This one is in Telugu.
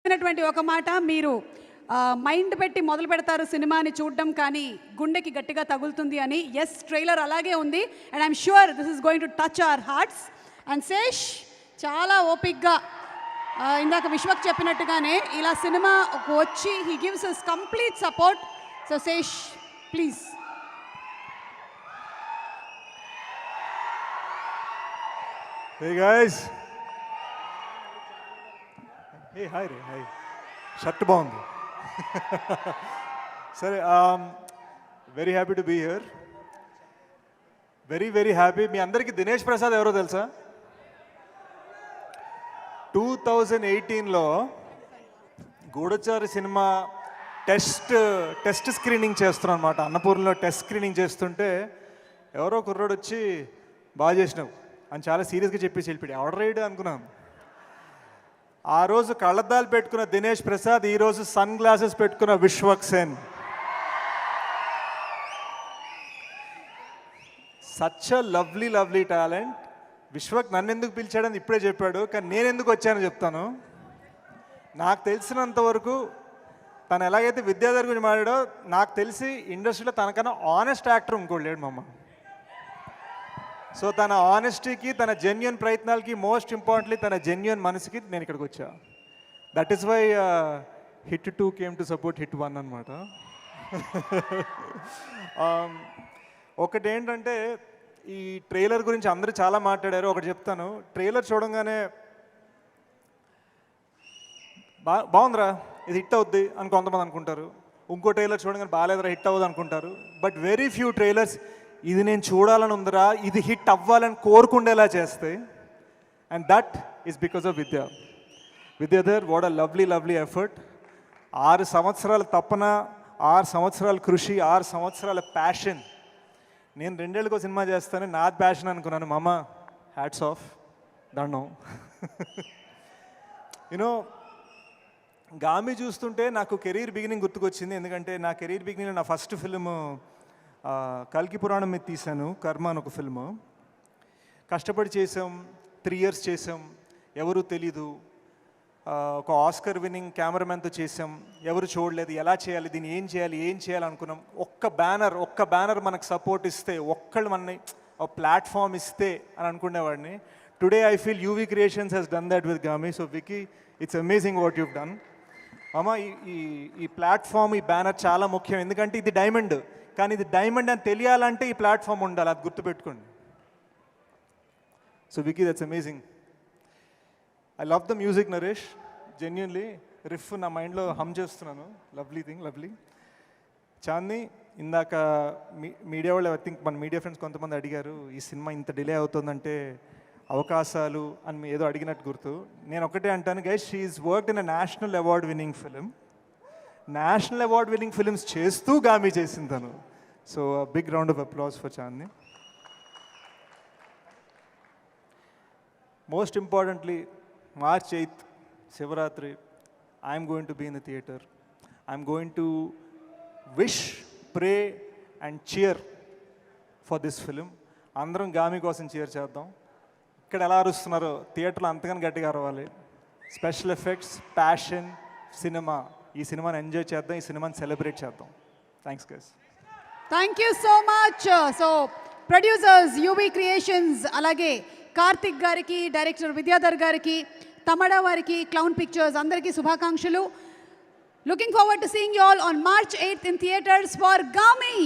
చెప్పినటువంటి ఒక మాట, మీరు మైండ్ పెట్టి మొదలు పెడతారు సినిమాని చూడడం, కానీ గుండెకి గట్టిగా తగులుతుంది అని. ఎస్, ట్రైలర్ అలాగే ఉంది. And I'm sure this is going to touch our hearts. And Sesh చాలా ఓపిక్గా ఇందాక విశ్వక్ చెప్పినట్టుగానే ఇలా సినిమా వచ్చి he gives his complete support. So Sesh, please. Hey guys. Hey, hi Ray, hi. Shirt బాగుంది. సరే, very happy to be here. Very happy. మీ అందరికీ దినేష్ ప్రసాద్ ఎవరో తెలుసా? 2018లో గూఢచారి సినిమా టెస్ట్ స్క్రీనింగ్ చేస్తున్నాం అనమాట. అన్నపూర్ణలో టెస్ట్ స్క్రీనింగ్ చేస్తుంటే ఎవరో కుర్రోడు వచ్చి బాగా చేసినావు అని చాలా సీరియస్గా చెప్పేసి వెళ్ళిపోయాడు. ఆర్డర్ రైడ్ అనుకున్నాను. ఆ రోజు కళ్ళద్దాలు పెట్టుకున్న దినేష్ ప్రసాద్, ఈరోజు సన్ గ్లాసెస్ పెట్టుకున్న Vishwak Sen. Such a lovely talent. Vishwak నన్ను ఎందుకు పిలిచాడని ఇప్పుడే చెప్పాడు, కానీ నేను ఎందుకు వచ్చానో చెప్తాను. నాకు తెలిసినంత వరకు తను ఎలాగైతే విద్యాధర్ గురించి మాట్లాడో, నాకు తెలిసి ఇండస్ట్రీలో తనకన్నా ఆనెస్ట్ యాక్టర్ ఇంకోటి లేడు మమ్మ. సో తన ఆనెస్టీకి, తన జెన్యున్ ప్రయత్నాలకి, మోస్ట్ ఇంపార్టెంట్లీ తన జెన్యున్ మనసుకి నేను ఇక్కడికి వచ్చా. That is why hit 2 came to support hit 1 అనమాట. ఒకటి ఏంటంటే, ఈ ట్రైలర్ గురించి అందరూ చాలా మాట్లాడారు. ఒకటి చెప్తాను. ట్రైలర్ చూడంగానే బాగుందిరా, ఇది హిట్ అవుద్ది అని కొంతమంది అనుకుంటారు. ఇంకో ట్రైలర్ చూడగానే బాగాలేదురా, హిట్ అవ్వదు అనుకుంటారు. బట్ వెరీ ఫ్యూ ట్రైలర్స్ ఇది నేను చూడాలని ఉందిరా, ఇది హిట్ అవ్వాలని కోరుకుండేలా చేస్తాయి. And that is because of Vidyadhar. What a lovely effort. 6 సంవత్సరాల తపన, 6 సంవత్సరాల కృషి, 6 సంవత్సరాల ప్యాషన్. నేను 2 ఏళ్ళకో సినిమా చేస్తాను, నాది ప్యాషన్ అనుకున్నాను. మామ, హ్యాట్స్ ఆఫ్, దండం. యూనో, గామి చూస్తుంటే నాకు కెరీర్ బిగినింగ్ గుర్తుకొచ్చింది. ఎందుకంటే నా కెరీర్ బిగినింగ్లో నా ఫస్ట్ ఫిల్మ్ కల్కి పురాణం మీద తీశాను, కర్మ అని ఒక ఫిల్మ్. కష్టపడి చేసాం, 3 years చేసాం, ఎవరు తెలీదు. ఒక ఆస్కర్ విన్నింగ్ కెమెరామెన్తో చేసాం, ఎవరు చూడలేదు. ఎలా చేయాలి, దీన్ని ఏం చేయాలి అనుకున్నాం. ఒక్క బ్యానర్ మనకు సపోర్ట్ ఇస్తే, ఒక్కళ్ళు మనని ఒక ప్లాట్ఫామ్ ఇస్తే అని అనుకునేవాడిని. Today I feel UV creations he's done that with Gaami. So Vicky, it's amazing what you've done. అమ్మ, ఈ ప్లాట్ఫామ్, ఈ బ్యానర్ చాలా ముఖ్యం. ఎందుకంటే ఇది డైమండ్, కానీ ఇది డైమండ్ అని తెలియాలంటే ఈ ప్లాట్ఫామ్ ఉండాలి. అది గుర్తుపెట్టుకోండి. So Vicky, that's amazing. I love the music Naresh. Genuinely riff నా మైండ్లో హమ్ చేస్తున్నాను. లవ్లీ. చాందీ, ఇందాక మీడియా వాళ్ళు, ఐ థింక్ మన మీడియా ఫ్రెండ్స్ కొంతమంది అడిగారు, ఈ సినిమా ఇంత డిలే అవుతుందంటే అవకాశాలు అని ఏదో అడిగినట్టు గుర్తు. నేను ఒకటే అంటాను guys, she is worked in a national award winning film. National award winning films చేస్తూ గామి చేసింది తను. So big round of applause for Chandi. Most importantly, March 8th, Shivaratri, I'm going to be in the theatre. I'm going to wish, pray and cheer for this film. అందరం గామి కోసం చీర్ చేద్దాం. ఇక్కడ ఎలా అరుస్తున్నారో థియేటర్లో అంతగానే గట్టిగా అరవాలి. Special effects, passion, cinema. ఈ సినిమాని ఎంజాయ్ చేద్దాం, ఈ సినిమాని సెలబ్రేట్ చేద్దాం. Thanks guys. Thank you so much. So producers UV creations, అలాగే కార్తిక్ గారికి, డైరెక్టర్ విద్యాధర్ గారికి, తమడా వారికి, క్లౌన్ పిక్చర్స్ అందరికీ శుభాకాంక్షలు. Looking forward to seeing you all on March 8th in theaters for Gami.